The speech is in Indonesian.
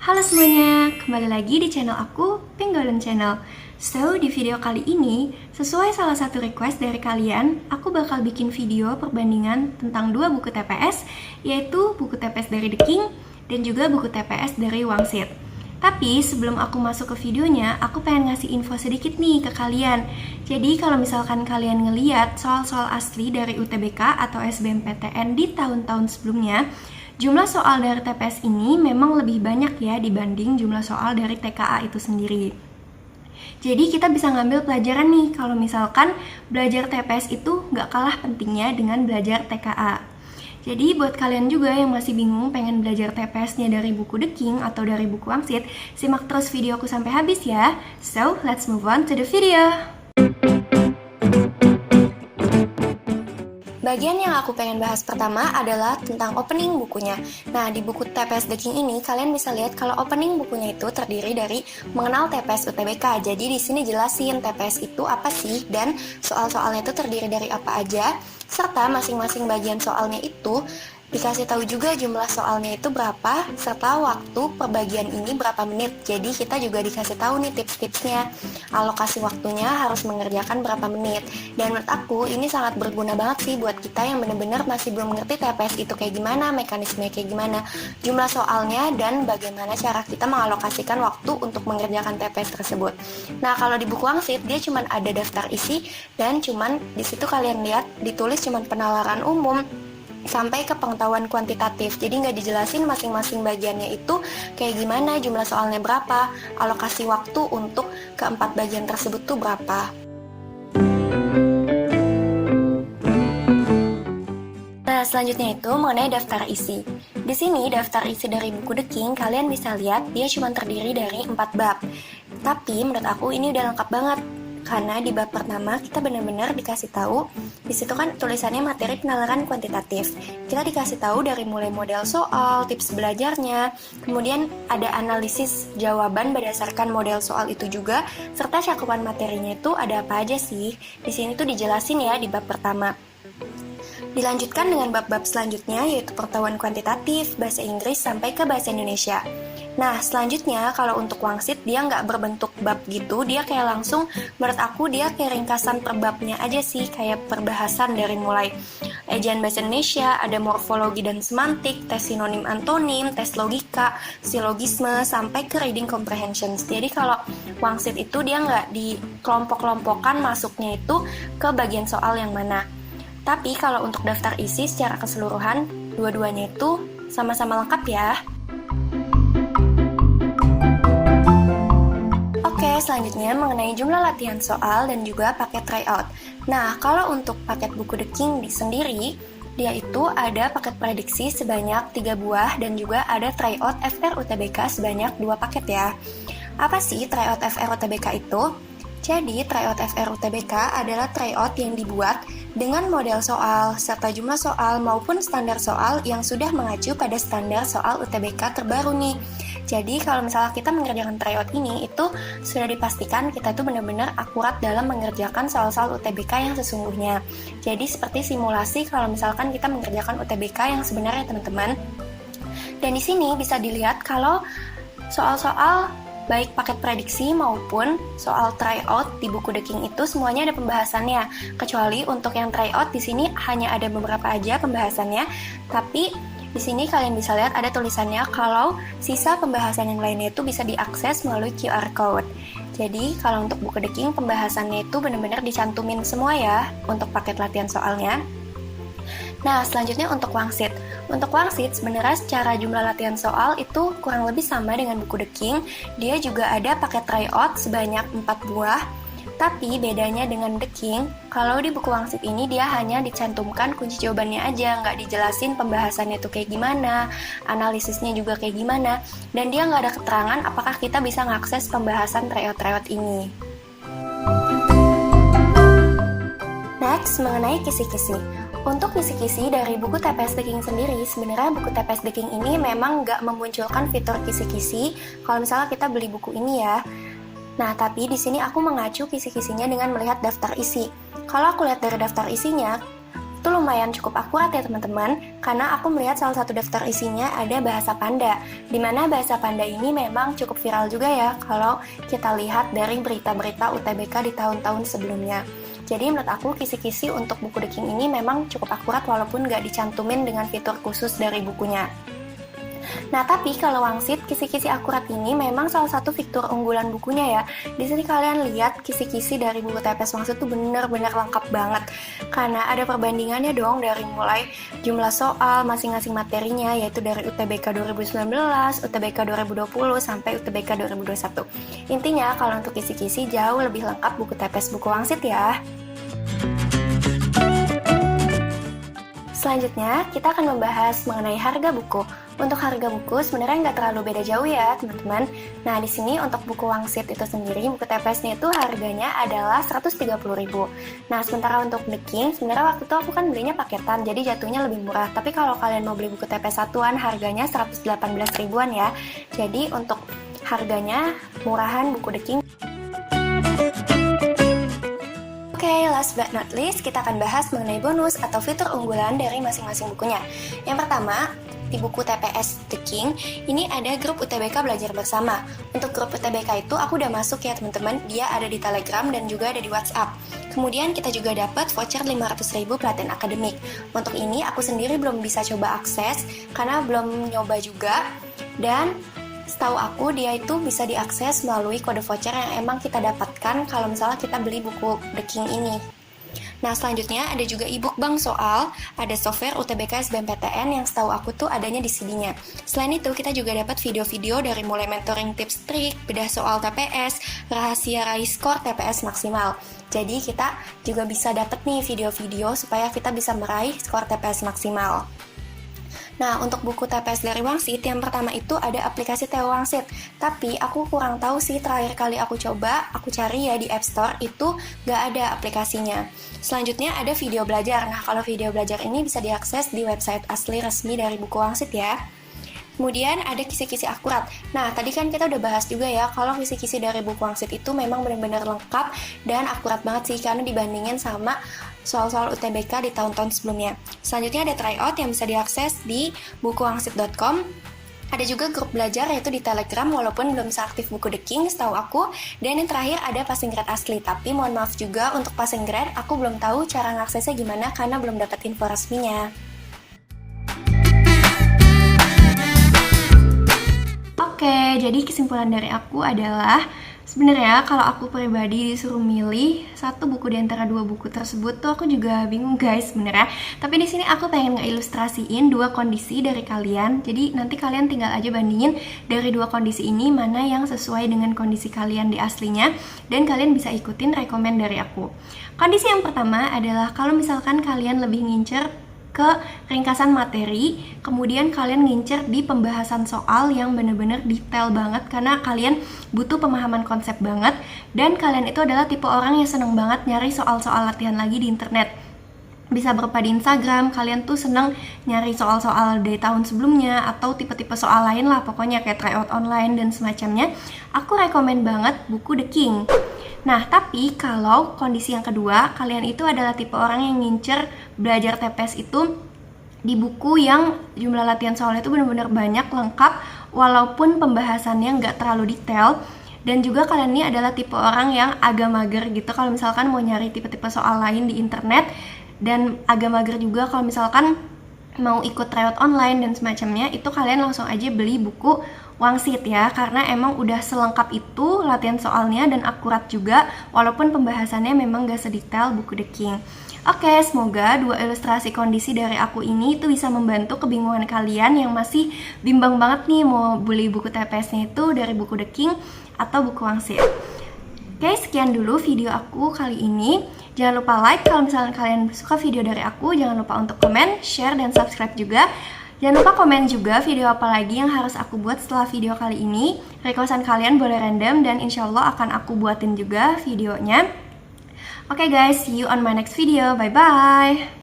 Halo semuanya, kembali lagi di channel aku, Pink Golden Channel. So, di video kali ini, sesuai salah satu request dari kalian, aku bakal bikin video perbandingan tentang dua buku TPS, yaitu buku TPS dari The King dan juga buku TPS dari Wangsit. Tapi sebelum aku masuk ke videonya, aku pengen ngasih info sedikit nih ke kalian. Jadi kalau misalkan kalian ngeliat soal-soal asli dari UTBK atau SBMPTN di tahun-tahun sebelumnya, jumlah soal dari TPS ini memang lebih banyak ya dibanding jumlah soal dari TKA itu sendiri. Jadi kita bisa ngambil pelajaran nih kalau misalkan belajar TPS itu nggak kalah pentingnya dengan belajar TKA. Jadi buat kalian juga yang masih bingung pengen belajar TPS-nya dari buku The King atau dari buku Wangsit, simak terus videoku sampai habis ya. So, let's move on to the video. Bagian yang aku pengen bahas pertama adalah tentang opening bukunya. Nah, di buku TPS The King ini kalian bisa lihat kalau opening bukunya itu terdiri dari mengenal TPS UTBK. Jadi di sini jelasin TPS itu apa sih dan soal-soalnya itu terdiri dari apa aja, serta masing-masing bagian soalnya itu dikasih tahu juga jumlah soalnya itu berapa, serta waktu per bagian ini berapa menit. Jadi kita juga dikasih tahu nih tips-tipsnya. Alokasi waktunya harus mengerjakan berapa menit. Dan menurut aku ini sangat berguna banget sih buat kita yang benar-benar masih belum mengerti TPS itu kayak gimana, mekanismenya kayak gimana, jumlah soalnya, dan bagaimana cara kita mengalokasikan waktu untuk mengerjakan TPS tersebut. Nah, kalau di buku Wangsit dia cuma ada daftar isi dan cuman di situ kalian lihat ditulis cuma penalaran umum sampai ke pengetahuan kuantitatif. Jadi nggak dijelasin masing-masing bagiannya itu kayak gimana, jumlah soalnya berapa, alokasi waktu untuk keempat bagian tersebut tuh berapa. Nah, selanjutnya itu mengenai daftar isi. Di sini daftar isi dari buku The King kalian bisa lihat dia cuma terdiri dari 4 bab. Tapi menurut aku ini udah lengkap banget. Karena di bab pertama kita benar-benar dikasih tahu, di situ kan tulisannya materi penalaran kuantitatif. Kita dikasih tahu dari mulai model soal, tips belajarnya, kemudian ada analisis jawaban berdasarkan model soal itu juga, serta cakupan materinya itu ada apa aja sih. Di sini tuh dijelasin ya di bab pertama. Dilanjutkan dengan bab-bab selanjutnya yaitu pengetahuan kuantitatif, bahasa Inggris sampai ke bahasa Indonesia. Nah, selanjutnya kalau untuk Wangsit dia nggak berbentuk bab gitu, dia kayak langsung, menurut aku dia kayak ringkasan per babnya aja sih, kayak perbahasan dari mulai ejaan bahasa Indonesia, ada morfologi dan semantik, tes sinonim antonim, tes logika, silogisme, sampai ke reading comprehension. Jadi kalau Wangsit itu dia nggak dikelompok-kelompokkan masuknya itu ke bagian soal yang mana. Tapi kalau untuk daftar isi secara keseluruhan, dua-duanya itu sama-sama lengkap ya. Oke, selanjutnya mengenai jumlah latihan soal dan juga paket tryout. Nah, kalau untuk paket buku The King sendiri, dia itu ada paket prediksi sebanyak 3 buah dan juga ada tryout FR UTBK sebanyak 2 paket ya. Apa sih tryout FR UTBK itu? Jadi, tryout FR UTBK adalah tryout yang dibuat dengan model soal, serta jumlah soal maupun standar soal yang sudah mengacu pada standar soal UTBK terbaru nih. Jadi, kalau misalnya kita mengerjakan tryout ini, itu sudah dipastikan kita tuh benar-benar akurat dalam mengerjakan soal-soal UTBK yang sesungguhnya. Jadi, seperti simulasi kalau misalkan kita mengerjakan UTBK yang sebenarnya teman-teman. Dan di sini bisa dilihat kalau soal-soal baik paket prediksi maupun soal tryout di buku The King itu semuanya ada pembahasannya. Kecuali untuk yang tryout di sini hanya ada beberapa aja pembahasannya, tapi di sini kalian bisa lihat ada tulisannya kalau sisa pembahasan yang lainnya itu bisa diakses melalui QR code. Jadi kalau untuk buku The King pembahasannya itu benar-benar dicantumin semua ya untuk paket latihan soalnya. Nah, selanjutnya untuk Wangsit. Untuk Wangsit, sebenarnya secara jumlah latihan soal itu kurang lebih sama dengan buku The King. Dia juga ada paket tryout sebanyak 4 buah. Tapi bedanya dengan The King, kalau di buku Wangsit ini dia hanya dicantumkan kunci jawabannya aja, nggak dijelasin pembahasannya itu kayak gimana, analisisnya juga kayak gimana, dan dia nggak ada keterangan apakah kita bisa mengakses pembahasan tryout-tryout ini. Next, mengenai kisi-kisi. Untuk kisi-kisi dari buku TPS The King sendiri, sebenarnya buku TPS The King ini memang nggak memunculkan fitur kisi-kisi kalau misalnya kita beli buku ini ya. Nah, tapi di sini aku mengacu kisi-kisinya dengan melihat daftar isi. Kalau aku lihat dari daftar isinya, itu lumayan cukup akurat ya teman-teman, karena aku melihat salah satu daftar isinya ada bahasa Panda, dimana bahasa Panda ini memang cukup viral juga ya kalau kita lihat dari berita-berita UTBK di tahun-tahun sebelumnya. Jadi menurut aku kisi-kisi untuk buku The King ini memang cukup akurat walaupun nggak dicantumin dengan fitur khusus dari bukunya. Nah, tapi kalau Wangsit, kisi-kisi akurat ini memang salah satu fitur unggulan bukunya ya. Di sini kalian lihat kisi-kisi dari buku TPS Wangsit itu bener-bener lengkap banget. Karena ada perbandingannya dong dari mulai jumlah soal masing-masing materinya, yaitu dari UTBK 2019, UTBK 2020, sampai UTBK 2021. Intinya, kalau untuk kisi-kisi jauh lebih lengkap buku TPS buku Wangsit ya. Selanjutnya, kita akan membahas mengenai harga buku. Untuk harga buku sebenarnya nggak terlalu beda jauh ya, teman-teman. Nah, di sini untuk buku Wangsit itu sendiri, buku TPS-nya itu harganya adalah 130.000. Nah, sementara untuk The King, sebenarnya waktu itu aku kan belinya paketan, jadi jatuhnya lebih murah. Tapi kalau kalian mau beli buku TPS satuan, harganya 118 ribuan ya. Jadi, untuk harganya murahan buku The King. Oke, last but not least, kita akan bahas mengenai bonus atau fitur unggulan dari masing-masing bukunya. Yang pertama, di buku TPS The King, ini ada grup UTBK Belajar Bersama. Untuk grup UTBK itu aku udah masuk ya teman-teman, dia ada di Telegram dan juga ada di WhatsApp. Kemudian kita juga dapat voucher 500.000 pelatihan akademik. Untuk ini aku sendiri belum bisa coba akses, karena belum nyoba juga, dan setahu aku dia itu bisa diakses melalui kode voucher yang emang kita dapatkan kalau misalnya kita beli buku The King ini. Nah, selanjutnya ada juga e-book bank soal, ada software UTBK SBMPTN yang setahu aku tuh adanya di CD-nya. Selain itu, kita juga dapat video-video dari mulai mentoring tips trik, bedah soal TPS, rahasia raih skor TPS maksimal. Jadi kita juga bisa dapat nih video-video supaya kita bisa meraih skor TPS maksimal. Nah, untuk buku TPS dari Wangsit, yang pertama itu ada aplikasi Theo Wangsit. Tapi aku kurang tahu sih, terakhir kali aku coba, aku cari ya di App Store, itu nggak ada aplikasinya. Selanjutnya ada video belajar. Nah, kalau video belajar ini bisa diakses di website asli resmi dari buku Wangsit ya. Kemudian ada kisi-kisi akurat. Nah, tadi kan kita udah bahas juga ya, kalau kisi-kisi dari buku Wangsit itu memang benar-benar lengkap dan akurat banget sih, karena dibandingin sama soal-soal UTBK di tahun-tahun sebelumnya. Selanjutnya ada tryout yang bisa diakses di bukuwangsit.com. Ada juga grup belajar yaitu di Telegram, walaupun belum seaktif buku The King setahu aku. Dan yang terakhir ada passing grade asli, tapi mohon maaf juga untuk passing grade aku belum tahu cara ngaksesnya gimana karena belum dapat info resminya. Oke, jadi kesimpulan dari aku adalah sebenarnya kalau aku pribadi disuruh milih satu buku di antara dua buku tersebut tuh aku juga bingung guys sebenarnya. Tapi di sini aku pengen ngeilustrasiin dua kondisi dari kalian. Jadi nanti kalian tinggal aja bandingin dari dua kondisi ini mana yang sesuai dengan kondisi kalian di aslinya, dan kalian bisa ikutin rekomen dari aku. Kondisi yang pertama adalah kalau misalkan kalian lebih ngincer ke ringkasan materi, kemudian kalian ngincer di pembahasan soal yang bener-bener detail banget karena kalian butuh pemahaman konsep banget, dan kalian itu adalah tipe orang yang seneng banget nyari soal-soal latihan lagi di internet. Bisa berupa di Instagram, kalian tuh seneng nyari soal-soal dari tahun sebelumnya atau tipe-tipe soal lain lah, pokoknya kayak tryout online dan semacamnya. Aku rekomen banget buku The King. Nah, tapi kalau kondisi yang kedua, kalian itu adalah tipe orang yang ngincer belajar TPS itu di buku yang jumlah latihan soalnya itu benar-benar banyak, lengkap, walaupun pembahasannya nggak terlalu detail. Dan juga kalian ini adalah tipe orang yang agak mager gitu kalau misalkan mau nyari tipe-tipe soal lain di internet, dan agak mager juga kalau misalkan mau ikut tryout online dan semacamnya, itu kalian langsung aja beli buku Wangsit ya, karena emang udah selengkap itu latihan soalnya dan akurat juga, walaupun pembahasannya memang gak sedetail buku The King. Oke, semoga dua ilustrasi kondisi dari aku ini itu bisa membantu kebingungan kalian yang masih bimbang banget nih mau beli buku TPS-nya itu dari buku The King atau buku Wangsit. Oke, sekian dulu video aku kali ini. Jangan lupa like kalau misalnya kalian suka video dari aku. Jangan lupa untuk komen, share, dan subscribe juga. Jangan lupa komen juga video apa lagi yang harus aku buat setelah video kali ini. Requestan kalian boleh random dan insya Allah akan aku buatin juga videonya. Oke guys, see you on my next video. Bye-bye!